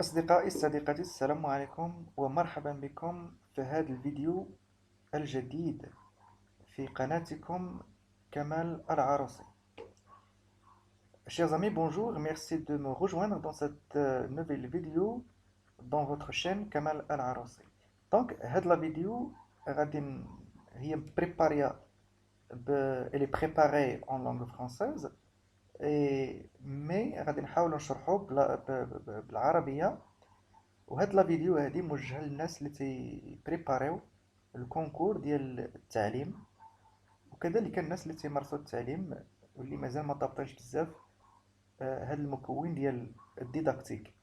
أصدقائي صديقاتي السلام عليكم ومرحبا بكم في هذا الفيديو الجديد في قناتكم كمال العروسي. Chers amis, bonjour, merci de me rejoindre dans cette nouvelle vidéo dans votre chaîne Kamal Al Aroussi. Donc, هاد la vidéo غادي هي préparée elle est préparée en langue française mais غادي نحاول نشرحو بالعربية. وهاد لا فيديو هادي موجهة للناس اللي تيبريباريو الكونكور ديال التعليم، وكذلك الناس اللي تيمارسوا التعليم واللي مازال ما ضابطينش بزاف هاد المكون ديال الديداكتيك.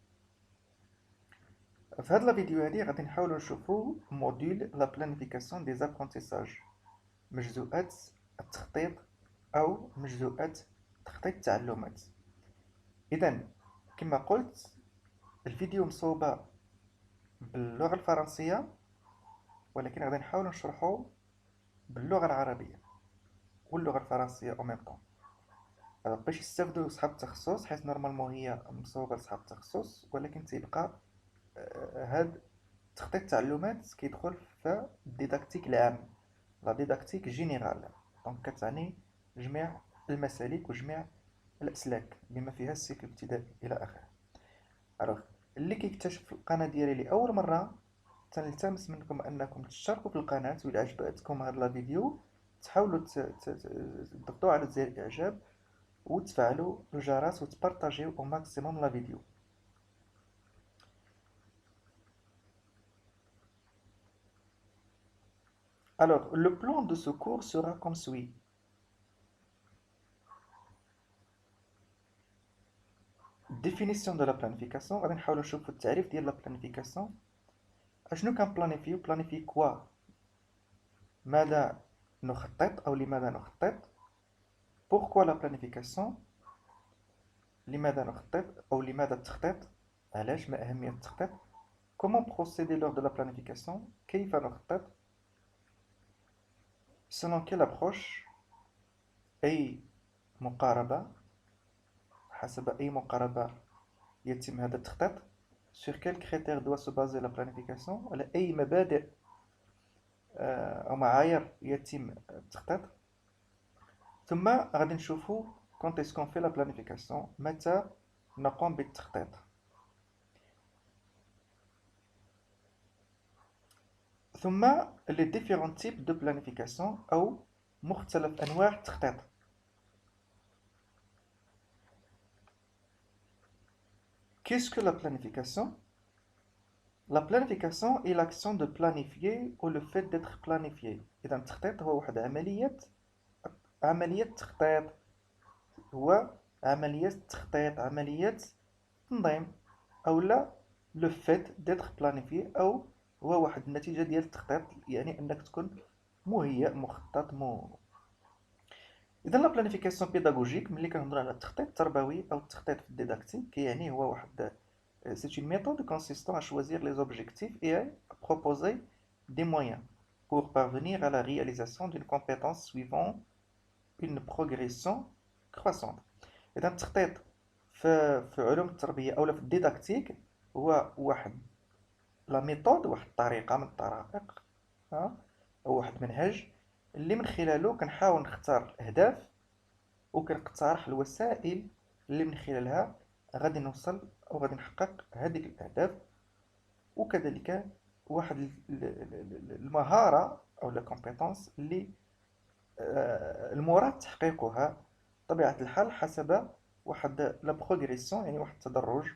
في هاد لا فيديو هادي غادي نحاولوا نشوفوا موديل لا بلانيفيكاسيون دي زابرونتيساج، مجزوءات التخطيط او مجزوءات تخطيط التعلمات. اذا كما قلت الفيديو مصوبه باللغة الفرنسية، ولكن غادي نحاول نشرحه باللغة العربية واللغة الفرنسية او ميم طون باش يستافدوا صحاب التخصص، حيت نورمالمون هي مصوبة لصحاب التخصص، ولكن تيبقى هاد تخطيط التعلمات كيدخل في الديداكتيك العام، لا ديداكتيك جينيرال، دونك كتعني جميع المسالك وجميع الأسلاك بما فيها السلك الابتدائي إلى آخره. الوغ اللي كيكتشف القناة ديالي لأول مرة تنلتمس منكم أنكم تشتركوا في القناة، وإذا عجبتكم هاد لا فيديو تحاولوا تضغطوا على زر الإعجاب وتفعلوا الجرس وتبارطاجيو au maximum la vidéo. Alors, le plan de ce cours sera comme suit. Définition de la planification. غادي نحاولوا نشوفوا التعريف ديال la planification. أشنو كنبلانيفيو؟ بلانيفي كوا؟ ماذا نخطط أو لماذا نخطط؟ Pourquoi la planification؟ لماذا نخطط أو لماذا التخطيط؟ علاش؟ ما أهمية التخطيط؟ Comment procéder lors de la planification؟ كيف نخطط؟ Selon quelle approche؟ أي مقاربة، حسب أي مقاربة يتم هذا التخطيط. Sur quels critères doit se baser la planification؟ على أي مبادئ أو معايير يتم التخطيط. ثم غادي نشوفو quand est-ce qu'on fait la planification، متى نقوم بالتخطيط. ثم les différents types de planification أو مختلف أنواع التخطيط. Qu'est-ce que la planification؟ La planification est l'action de planifier ou le fait d'être planifié. إذا التخطيط هو واحد عملية تخطيط، هو عملية تخطيط، عملية تنظيم، أو لا لو فيت ديتر بلانيفي، أو هو واحد النتيجة ديال التخطيط، يعني أنك تكون مهيأ مخطط إذا لا بلانيفيكاسيون بيداغوجيك، ملي كنهضرو على التخطيط التربوي أو التخطيط في الديداكتيك، يعني هو واحد c'est une méthode consistant à choisir les objectifs et à proposer des moyens pour parvenir à la réalisation d'une compétence suivant une progression croissante. إذا التخطيط في علوم التربية أو في الديداكتيك هو واحد لا ميثود، واحد الطريقة من الطرائق، أو واحد منهج اللي من خلاله كنحاول نختار الأهداف وكنقترح الوسائل اللي من خلالها غادي نوصل أو غادي نحقق هذيك الأهداف، وكذلك واحد المهارة أو لا كومبيتونس اللي المراد تحقيقها بطبيعة الحال حسب واحد لا بروغريسيون، يعني واحد التدرج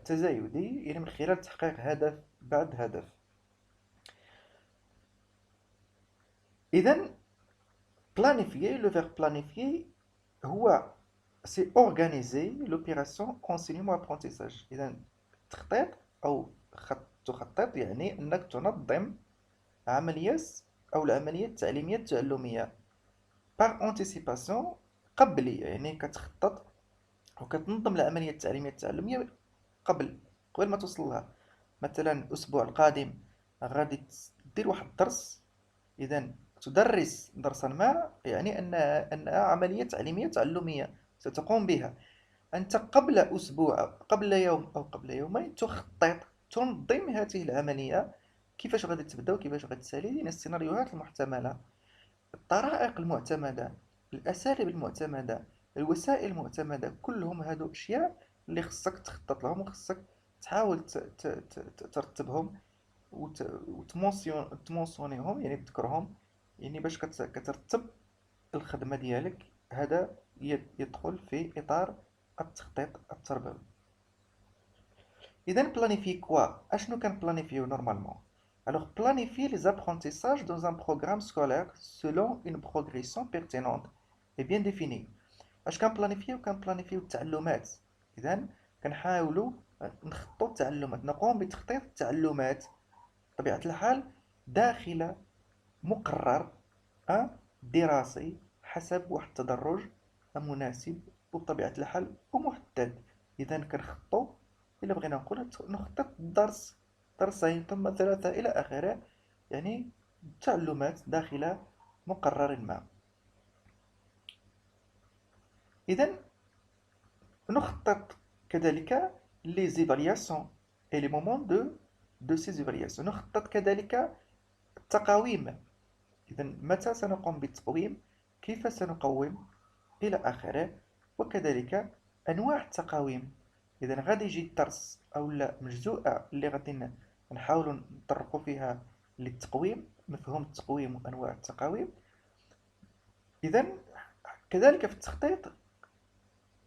تزايدي، يعني من خلال تحقيق هدف بعد هدف. إذن planifier, le verbe planifier هو c'est organiser l'opération enseignement-apprentissage. إذا تخطيط أو تخطط يعني أنك تنظم عملية أو العملية التعليمية التعلمية par anticipation، قبلية، يعني كتخطط وكتنظم العملية التعليمية التعلمية قبل ما توصل لها. مثلا الأسبوع القادم غادي دير واحد الدرس، إذا تدرس درسا ما يعني أنها عملية تعليمية تعلمية ستقوم بها. أنت قبل أسبوع، قبل يوم أو قبل يومين تخطط، تنظم هذه العملية، كيفاش غادي تبدأ وكيفاش غادي تسالي، لأن السيناريوهات المحتملة، الطرائق المعتمدة، الأساليب المعتمدة، الوسائل المعتمدة، كلهم هادو أشياء اللي خصك تخطط لهم وخصك تحاول ترتبهم وتمونسيونيهم، يعني تذكرهم، يعني باش كترتب الخدمة ديالك. هذا يدخل في إطار التخطيط التربوي. إذا بلانيفي كوا؟ أشنو كان بلانيفيو نورمالمون؟ Alors, planifier les apprentissages dans un programme scolaire selon une progression pertinente et bien définie. اش كنبلانيفيو؟ كنبلانيفيو التعلمات. اذا كنحاولوا نخططوا التعلمات، نقوم بتخطيط التعلمات بطبيعة الحال داخل مقرر دراسي حسب واحد التدرج مناسب وبطبيعة الحال ومحدد. إذا كنخطو، إلا بغينا نقول نخطط درس، درسين، ثم ثلاثة إلى آخره، يعني تعلمات داخل مقرر ما. إذا نخطط كذلك les évaluations et les moments de ces évaluations. نخطط كذلك التقاويم. إذا متى سنقوم بالتقويم، كيف سنقوم إلى آخره، وكذلك أنواع التقاويم. إذا غادي يجي الدرس أو لا مجزوءة اللي غادي نحاولوا نطرقوا فيها للتقويم، مفهوم التقويم وأنواع التقاويم. إذا كذلك في التخطيط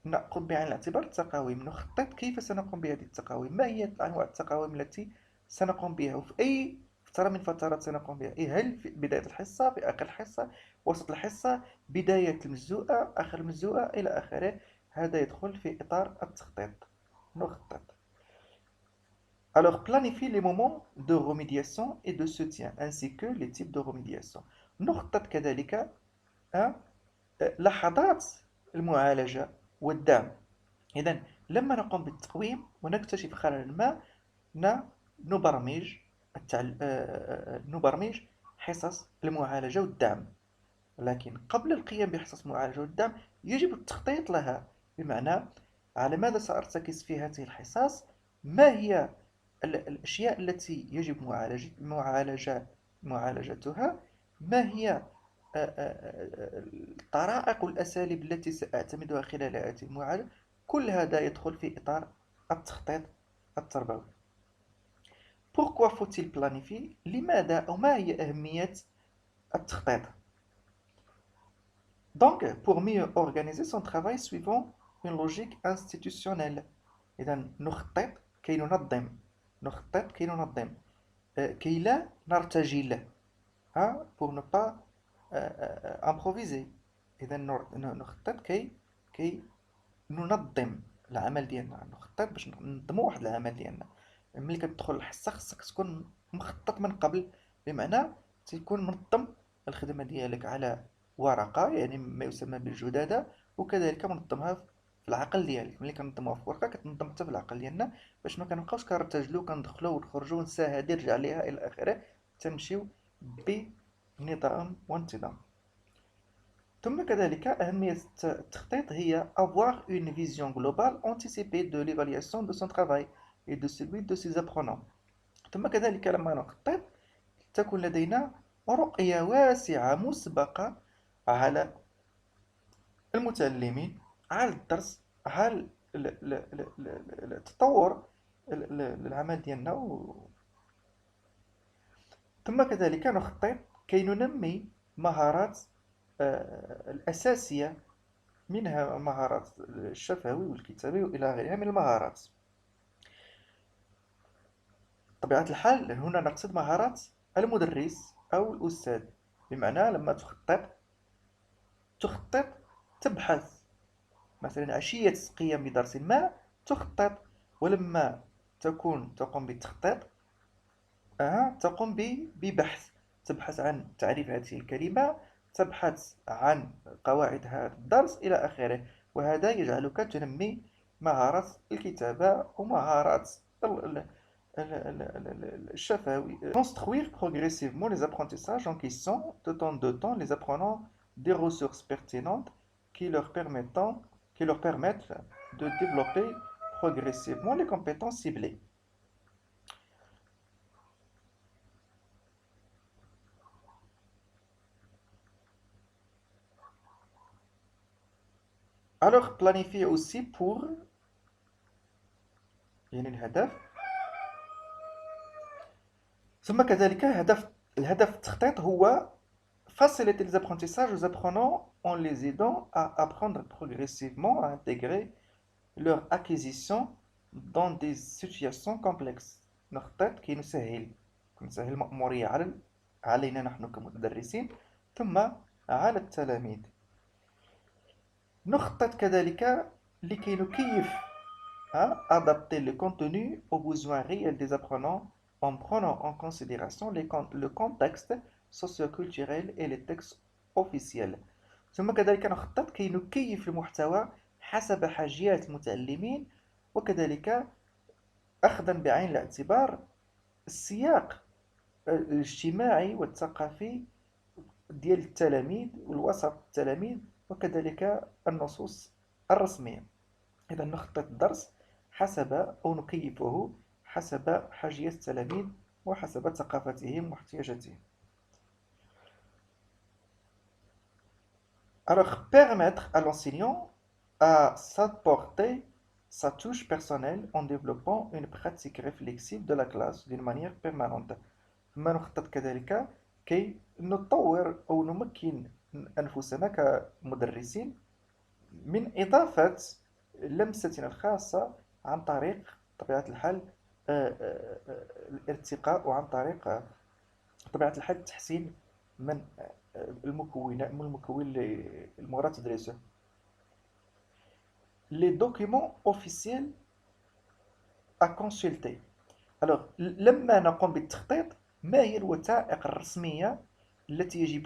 نأخذ بعين الاعتبار التقاويم، نخطط كيف سنقوم بهذه التقاويم، ما هي أنواع التقاويم التي سنقوم بها، وفي أي فترة من فترات سنقوم بها. هل في بداية الحصة، في آخر الحصة، وسط الحصة، بداية المجزوءة، آخر المجزوءة إلى آخره. هذا يدخل في إطار التخطيط. نخطط. Alors, planifier les moments de remédiation et de soutien, ainsi que les types de remédiation. نخطط كذلك لحظات المعالجة والدعم. إذا لما نقوم بالتقويم ونكتشف خلل ما، نبرمج نبرمج حصص المعالجة والدعم. لكن قبل القيام بحصص المعالجة والدعم يجب التخطيط لها، بمعنى على ماذا سأرتكز في هذه الحصص، ما هي الأشياء التي يجب معالجتها، ما هي الطرائق والأساليب التي سأعتمدها خلال هذه المعالجة. كل هذا يدخل في إطار التخطيط التربوي. Pourquoi faut-il planifier؟ لماذا أو ما هي أهمية التخطيط؟ Donc, pour mieux organiser son travail suivant une logique institutionnelle. إذا نخطط كي ننظم، نخطط كي ننظم، كي لا نرتجل، pour ne pas improviser. إذا نخطط كي ننظم العمل ديالنا، نخطط باش ننظموا واحد العمل ديالنا. ملي كتدخل الحصة خصك تكون مخطط من قبل، بمعنى تكون منظم الخدمة ديالك على ورقة، يعني ما يسمى بالجدادة، وكذلك منظمها في العقل ديالك. ملي كنظموها في ورقة كتنظم حتى في العقل ديالنا، باش ما كنبقاوش كنرتجلو كندخلو ونخرجو ونسى هادي رجع ليها إلى آخره، تنمشيو بنظام وانتظام. ثم كذلك أهمية التخطيط هي avoir une vision globale anticipée de l'évaluation de son travail et de celui de ses apprenants. ثم كذلك لما نخطط تكون لدينا رؤية واسعة مسبقة على المتعلمين، على الدرس، على التطور العمل ديالنا. ثم كذلك نخطط كي ننمي مهارات الأساسية، منها مهارات الشفوي والكتابي وإلى غيرها من المهارات. بطبيعة الحال هنا نقصد مهارات المدرس أو الأستاذ، بمعنى لما تخطط تبحث مثلا عشية قيام بدرس ما، تخطط، ولما تقوم بالتخطيط تقوم ببحث، تبحث عن تعريف هذه الكلمة، تبحث عن قواعد هذا الدرس إلى آخره. وهذا يجعلك تنمي مهارات الكتابة ومهارات الشفوي. Construire progressivement les apprentissages en question, de temps en temps, les apprenants des ressources pertinentes qui leur permettent de développer progressivement les compétences ciblées. Alors, planifier aussi pour يعني الهدف. ثم كذلك الهدف التخطيط هو faciliter les apprentissages aux apprenants en les aidant à apprendre progressivement à intégrer leur acquisition dans des situations complexes. نخطط كي نسهل المأمورية علينا نحن كمدرسين ثم على التلاميذ. نخطط كذلك لكي نكيف adapter le contenu aux besoins réels des apprenants en prenant en considération le contexte socioculturel et les textes officiels. ثم كذلك نخطط كي نكيف المحتوى حسب حاجيات المتعلمين وكذلك أخذا بعين الاعتبار السياق الاجتماعي والثقافي ديال التلاميذ والوسط التلاميذ وكذلك النصوص الرسمية. إذا نخطط الدرس حسب أو نكيفه حسب حاجيات التلاميذ وحسب ثقافتهم واحتياجاتهم. Alors, permettre à l'enseignant à s'apporter sa touche personnelle en développant une pratique réflexive de la classe d'une manière permanente. ما نخطط كذلك كي نطور أو نمكن أنفسنا كمدرسين من إضافة لمستنا الخاصة عن طريق طبيعة الحال الارتقاء وعن طريق طبيعة الحال تحسين من من المكون اللي المراد تدريسه. Les documents officiels à consulter. Alors, لما نقوم بالتخطيط ما هي الوثائق الرسمية التي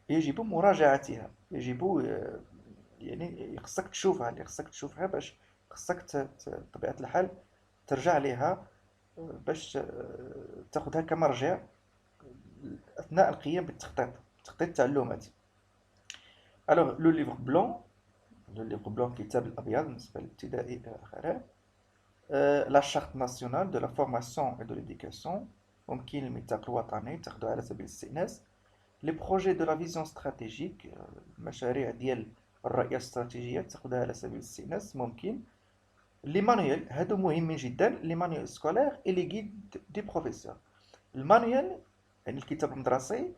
يجب مراجعتها يعني خصك تشوفها باش خصك بطبيعة الحال ترجع لها باش تاخذها كمرجع أثناء القيام بالتخطيط التعلماتي. Alors, le livre blanc الكتاب الأبيض بالنسبة للابتدائي إلى آخره. La charte nationale de la formation et de l'éducation ممكن الميثاق الوطني تاخذه على سبيل الاستئناس. Les projets de la vision stratégique المشاريع ديال الرؤية الاستراتيجية تاخذها على سبيل الاستئناس ممكن. لي مانويل هادو مهمين جدا لي مانويل سكولير اي لي غيد دي بروفيسور. المانويل يعني الكتاب المدرسي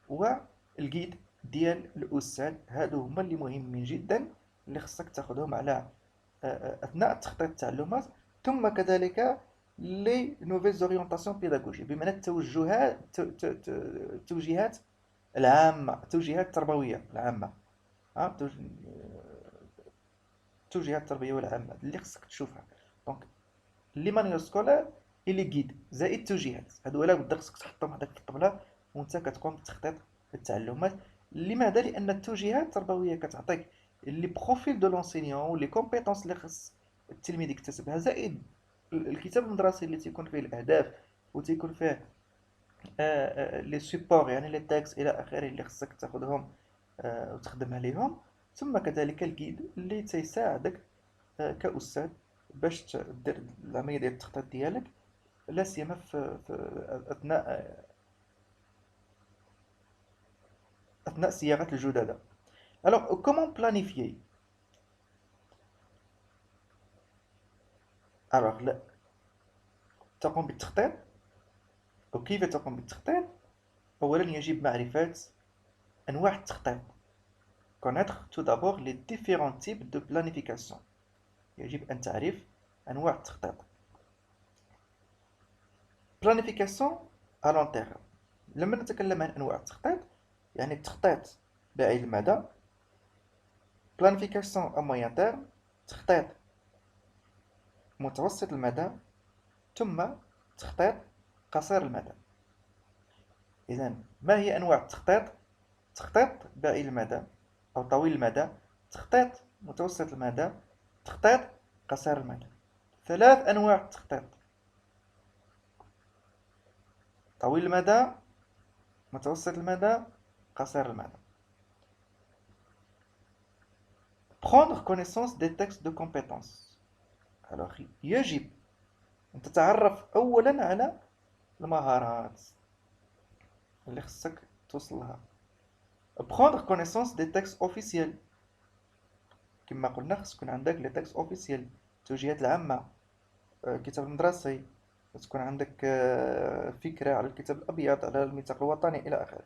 والجيد ديال الاستاذ هادو هما اللي مهمين جدا اللي خصك تاخذهم على اثناء تخطيط التعلمات. ثم كذلك لي نوفيل زوريونطاسيون بيداغوجي بمعنى التوجيهات العامة التوجيهات التربوية العامة التوجيهات التربوية العامة اللي خصك تشوفها. دونك لي مانيوال سكولار اللي غيد زائد التوجيهات هادو لا بد خصك تحطهم هذاك في الطبلة وانت كتقوم بتخطيط التعلمات. لماذا؟ لان التوجيهات التربويه كتعطيك لي بروفيل دو لونسينيون لي كومبيتونس اللي خص التلميذ يكتسبها زائد الكتاب المدرسي اللي تيكون فيه الاهداف وتيكون فيه لي سيبور يعني لي تيكست الى اخره اللي خصك تاخذهم وتخدم عليهم. ثم كذلك الجيد اللي تيساعدك كأستاذ باش دير العمليه ديال التخطيط ديالك لا سيما في أثناء صياغة الجدد. Alors, comment planifier? Alors, تقوم بالتخطيط وكيف تقوم بالتخطيط؟ أولا يجب معرفة أنواع التخطيط. Connaître tout d'abord les différents types de planification. يجب أن تعرف أنواع التخطيط. Planification à long terme. لما نتكلم عن أنواع التخطيط يعني التخطيط بعيد المدى. Planification à moyen terme تخطيط متوسط المدى ثم تخطيط قصير المدى. إذا ما هي أنواع التخطيط؟ تخطيط بعيد المدى أو طويل المدى، تخطيط متوسط المدى، تخطيط قصير المدى. 3 أنواع التخطيط: طويل المدى، متوسط المدى، قصير المدى. prendre connaissance des textes de compétences. alors يجب أن تتعرف أولا على المهارات اللي خصك توصلها. prendre connaissance des textes officiels كما قلنا خص يكون عندك لي textes officiels التوجيهات العامة، الكتاب المدرسي، تكون عندك فكرة على الكتاب الأبيض، على الميثاق الوطني إلى آخره.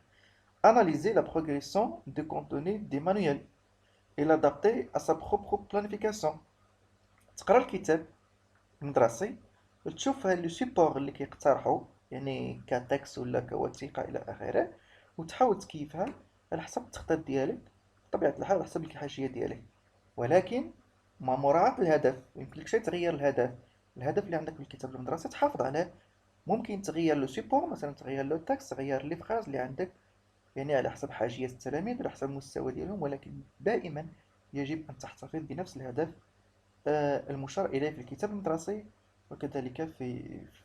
Analyser la progression du contenu des manuels et l'adapter à sa propre planification. تقرا الكتاب المدرسي، تشوف لو سيبور اللي كيقترحوا يعني كتكست ولا كوثيقة إلى آخره، وتحاول تكيفها على حسب التخطيط ديالك بطبيعة الحال، على حسب الحاشية ديالك، ولكن مع مراعاة الهدف. يمكنلكش تغير الهدف، الهدف اللي عندك في الكتاب المدرسي تحافظ عليه. ممكن تغير لو سيبور، مثلا تغير لو تكست، تغير لي فراز اللي عندك يعني على حسب حاجية التلاميذ وعلى حسب المستوى ديالهم، ولكن دائما يجب أن تحتفظ بنفس الهدف المشار إليه في الكتاب المدرسي، وكذلك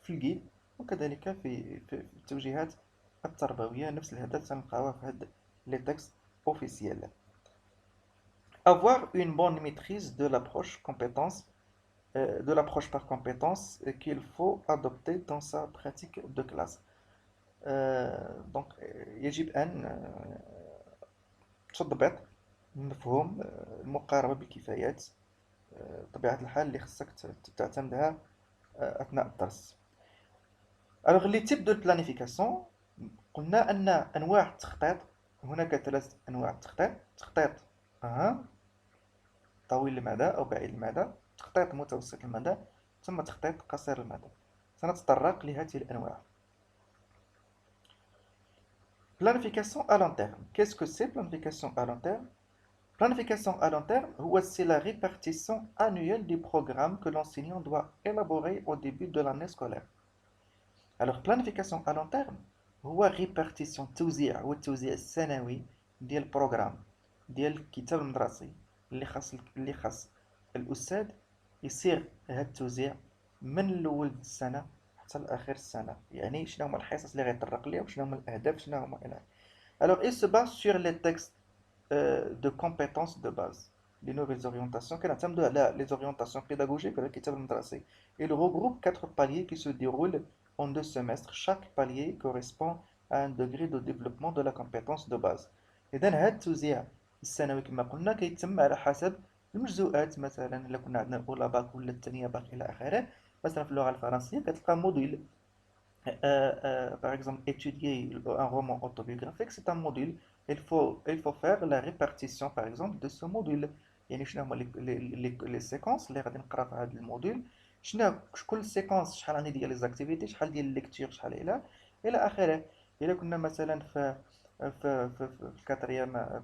في الجيد، وكذلك في التوجيهات التربوية. نفس الهدف سنلقاوه في هاد لي تكست اوفيسيال. Avoir une bonne maîtrise de l'approche compétence, de l'approche par compétence qu'il faut adopter dans sa pratique de classe. Donc يجب أن تضبط مفهوم المقاربة بالكفايات، بطبيعة الحال اللي خصك تعتمدها أثناء الدرس. Alors les types de planification، قلنا أن أنواع التخطيط، هناك 3 أنواع تخطيط: تخطيط طويل المدى أو بعيد المدى، تخطيط متوسط المدى، ثم تخطيط قصير المدى. سنتطرق لهذه الأنواع. Planification à long terme. Qu'est-ce que c'est planification à long terme? Planification à long terme, c'est la répartition annuelle du programme que l'enseignant doit élaborer au début de l'année scolaire. Alors planification à long terme هو répartition والتوزيع السنوي ديال البروغرام ديال الكتاب المدرسي اللي خاص الأستاذ يصير هذا التوزيع من الأول السنة حتى لآخر السنة. يعني شنو هما الحصص اللي غيطرق ليهم، شنو هما الأهداف، شنو هما إلى. Alors il se base sur les textes de compétences de base. Les nouvelles orientations كنعتمدوا على les orientations pédagogiques على الكتاب المدرسي. Il regroupe 4 paliers qui se déroulent en 2 semestres. Chaque palier correspond à un degré de développement de la compétence de base. إذا هذا التوزيع السنوي كما قلنا كيتم على حسب المجزوءات. مثلا إلا كنا عندنا الأولى باك ولا الثانية باك إلى آخره. مثلا في اللغة الفرنسية كتلقى موديل. Par exemple, étudier un roman autobiographique, c'est un module. Il faut faire la répartition, par exemple, de ce module. يعني شنو هما لي سيكونس اللي غادي نقرا في هذا الموديل، شنو كل سيكونس شحال عندي ديال لي زاكتيفيتي، شحال ديال ليكتير، شحال الى اخره. الا كنا مثلا في الكاتريام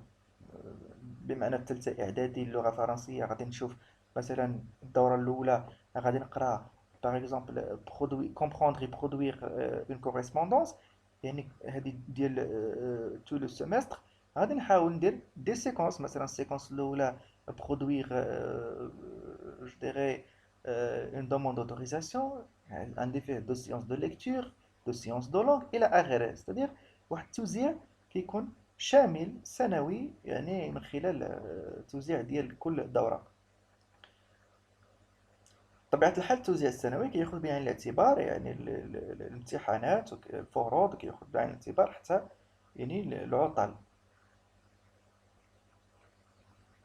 بمعنى الثالثه اعدادي اللغه الفرنسيه، غادي نشوف مثلا الدوره الاولى غادي نقرا par exemple comprendre et produire une correspondance. يعني هذه ديال tout le semestre. غادي نحاول ندير دي سيكونس، مثلا السيكونس الاولى produire je dirais une demande d'autorisation، عندي فيه دو سيونس دو ليكتور، دو سيونس دو لونغ الى اخره. c'est-à-dire واحد التوزيع كيكون شامل سنوي، يعني من خلال التوزيع ديال كل دوره. طبيعة الحال التوزيع السنوي كياخذ بعين الاعتبار يعني الامتحانات والفروض، كياخذ بعين الاعتبار حتى يعني العطل.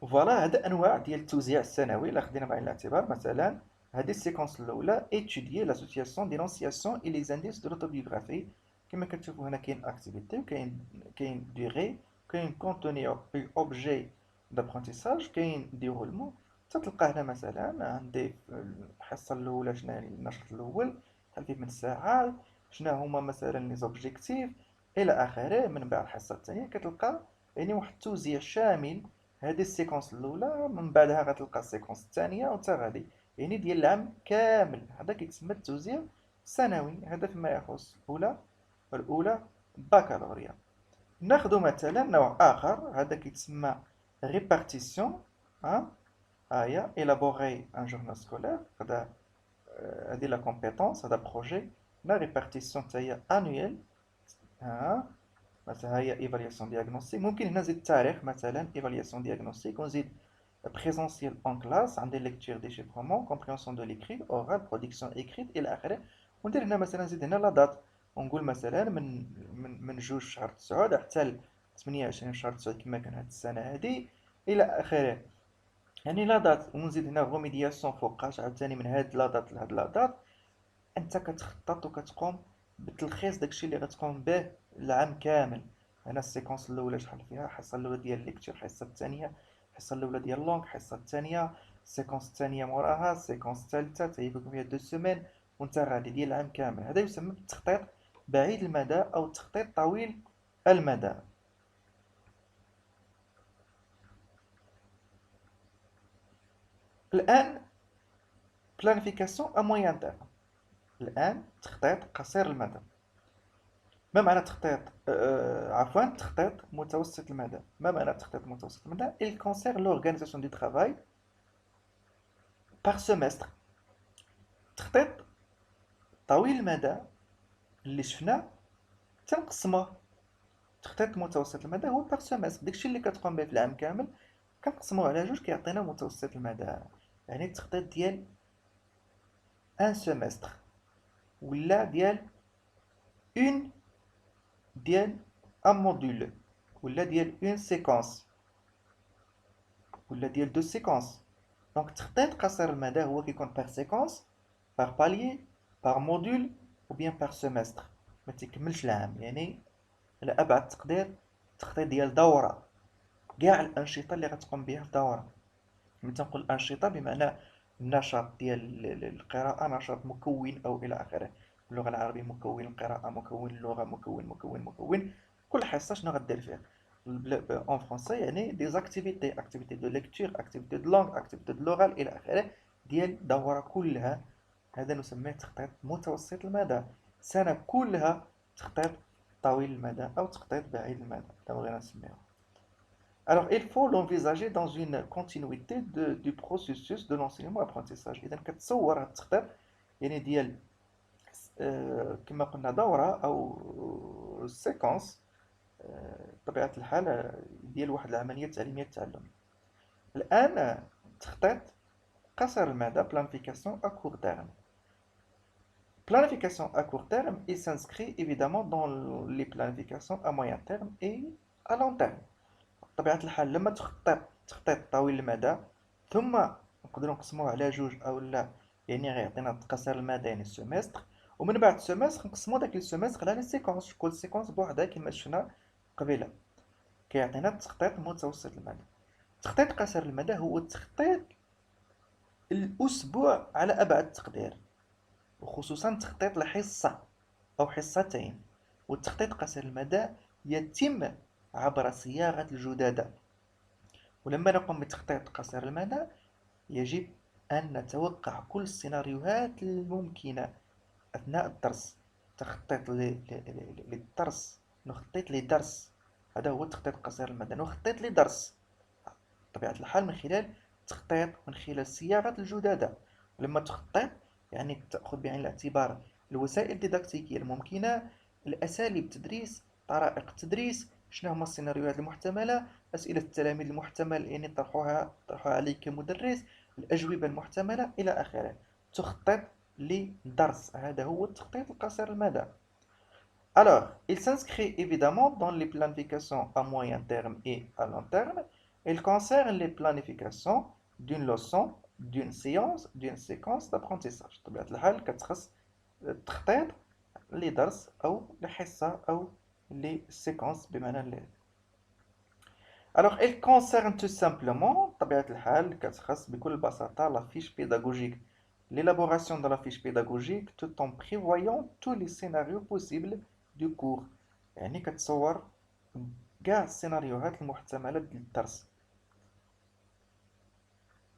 فوالا هذا انواع ديال التوزيع السنوي اللي خدينا بعين الاعتبار. مثلا هذه السيكونس الاولى étudier l'association d'énonciation et les indices de l'autobiographie. كما كتشوفوا هنا كاين اكتيفيتي، وكاين ديغي، كاين كونتوني اوبجي دابرونتيساج، كاين ديرولمون. تتلقى هنا مثلا عندي في الحصه الاولى شنو هي النشاط الاول، شحال فيه من ساعه، شنو هما مثلا لي زوبجيكتيف الى اخره. من بعد الحصه الثانيه كتلقى يعني واحد التوزيع شامل. هذه السيكونس الاولى، من بعدها غتلقى السيكونس الثانيه وتا غادي، يعني ديال العام كامل. هذا كيتسمى التوزيع السنوي. هذا فيما يخص الاولى بكالوريا. ناخذ مثلا نوع اخر، هذا كيتسمى ريبارتيسيون. هي élaborer un journal scolaire. هذا هذه لا كومبيتونس، هذا بروجي. لا ريبارتيسيون حتى هي انويل. مثلا هي ايفالياسيون دياغنوستيك. ممكن هنا نزيد التاريخ، مثلا ايفالياسيون دياغنوستيك، ونزيد présentiel en classe عندي lecture déchiffrement compréhension de l'écrit oral production écrite إلى آخره. وندير هنا مثلا نزيد هنا لا دات، ونقول مثلا من جوج شهر 9 حتى ل 28 شهر 9 كما كان هاد السنة هادي إلى آخره. يعني لا دات، ونزيد هنا غوميدياسيون فوقاش عاوتاني من هاد لا دات لهاد لا دات. انت كتخطط وكتقوم بتلخيص داكشي اللي غتقوم به العام كامل. هنا السيكونس الاولى شحال فيها، الحصه الاولى ديال ليكتشر، الحصه الثانيه الحصه الاولى ديال لونغ، الحصه الثانيه السيكونس الثانيه موراها، السيكونس الثالثه حتى يكون فيها 2 سيمين، وانت غادي ديال العام كامل. هذا يسمى بالتخطيط بعيد المدى او التخطيط طويل المدى. الان بلانيفيكاسيون ا مويان تيرم، الان تخطيط قصير المدى. ما معنى تخطيط عفوا تخطيط متوسط المدى؟ ما معنى تخطيط متوسط المدى؟ Il concerne l'organisation du travail par semestre. تخطيط طويل المدى اللي شفنا تنقسمه. تخطيط متوسط المدى هو بار سيمستر، داكشي اللي كتقوم به في العام كامل كنقسموه على جوج كيعطينا متوسط المدى. يعني التخطيط ديال ان سيمستر، ولا ديال اون، ديال ان موديول، ولا ديال اون سيكونس، ولا ديال دو سيكونس. دونك التخطيط قصير المدى هو كيكون بار سيكونس، بار باليي، بار موديول، ou bien بار سيمستر. ما تيكملش العام، يعني على ابعد تقدير التخطيط ديال دوره، كاع الانشطه اللي غتقوم بها في دوره. ملي تنقول الانشطه بمعنى النشاط ديال القراءه، نشاط مكون او الى اخره. اللغه العربيه مكون، القراءه مكون، اللغه مكون. كل حصه شنو غدير فيها en français؟ يعني des activités، activités de lecture، activités de langue، activités de l'oral الى اخره ديال دوره كلها. هذا نسميه تخطيط متوسط المدى. سنه كلها تخطيط طويل المدى او تخطيط بعيد المدى كما بغينا نسميها. Alors, il faut l'envisager dans une continuité du processus de l'enseignement-apprentissage. إذا كتصور هاد التخطيط يعني ديال كما قلنا دورة أو سيكونس، بطبيعة الحال ديال واحد العملية تعليمية التعلم. الآن تخطيط قصير المدى planification à court terme. Planification à court terme, il s'inscrit évidemment dans les planifications à moyen terme et à long terme. بطبيعة الحال لما تخطيط طويل المدى ثم نقدروا نقسموه على جوج او لا، يعني غيعطينا قصير المدى يعني السيمستر، ومن بعد السيمستر نقسمو داك السيمستر على سيكونس، كل سيكونس بوحدها كما شفنا قبيله، كيعطينا التخطيط متوسط المدى. التخطيط قصير المدى هو التخطيط الاسبوع على ابعد تقدير، وخصوصا تخطيط لحصه او حصتين. والتخطيط قصير المدى يتم عبر صياغة الجددة. ولما نقوم بتخطيط قصير المدى يجب أن نتوقع كل السيناريوهات الممكنة أثناء الدرس. تخطيط للدرس، نخطط لدرس، هذا هو التخطيط قصير المدى. نخطط لدرس بطبيعة الحال من خلال تخطيط، من خلال صياغة الجددة. ولما تخطط يعني تأخذ بعين الاعتبار الوسائل الديداكتيكية الممكنة، الأساليب التدريس، طرائق التدريس، شنو هما السيناريوهات المحتملة، أسئلة التلاميذ المحتمل يعني طرحها عليك كمدرس، الأجوبة المحتملة إلى آخره. تخطط للدرس، هذا هو التخطيط القصير المدى. Alors, il s'inscrit évidemment dans les planifications à moyen terme et à long terme. Il concerne les planifications d'une leçon, d'une séance, d'une séquence d'apprentissage. بطبيعة الحال كتخص التخطيط لدرس أو لحصة أو لسيكونس بمعنى Alors, il concerne tout simplement بطبيعة الحال كتخص بكل بساطة la fiche pédagogique. L'élaboration de la fiche pédagogique tout en prévoyant tous les scénarios possibles du cours. يعني كتصور كاع السيناريوهات المحتملة للدرس،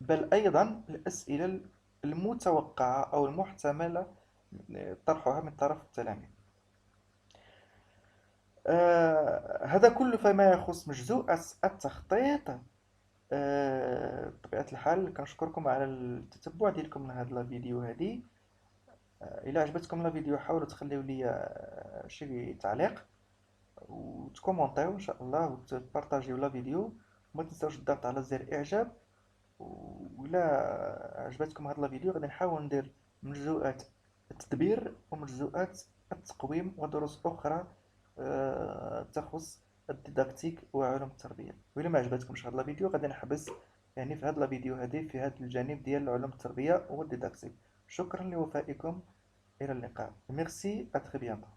بل أيضا الأسئلة المتوقعة أو المحتملة طرحها من طرف التلاميذ. هذا كله فيما يخص مجزوء التخطيط. بطبيعة الحال كنشكركم على التتبع ديالكم لهذا الفيديو هذه. إلا عجبتكم لا فيديو حاولوا تخليو لي شي تعليق وتكومونتيو ان شاء الله وتبارطاجيو لا فيديو. وما تنساوش الضغط على زر اعجاب وإلا عجبتكم هاد لا فيديو غادي نحاول ندير مجزوءات التدبير ومجزوءات التقويم ودروس أخرى تخص الديداكتيك وعلوم التربية. وإلا ما عجبتكمش هاد لا فيديو غادي نحبس يعني في هاد لا فيديو هذه في هاد الجانب ديال علوم التربية والديداكتيك. شكرا لوفائكم. إلى اللقاء. Merci, à très bientôt.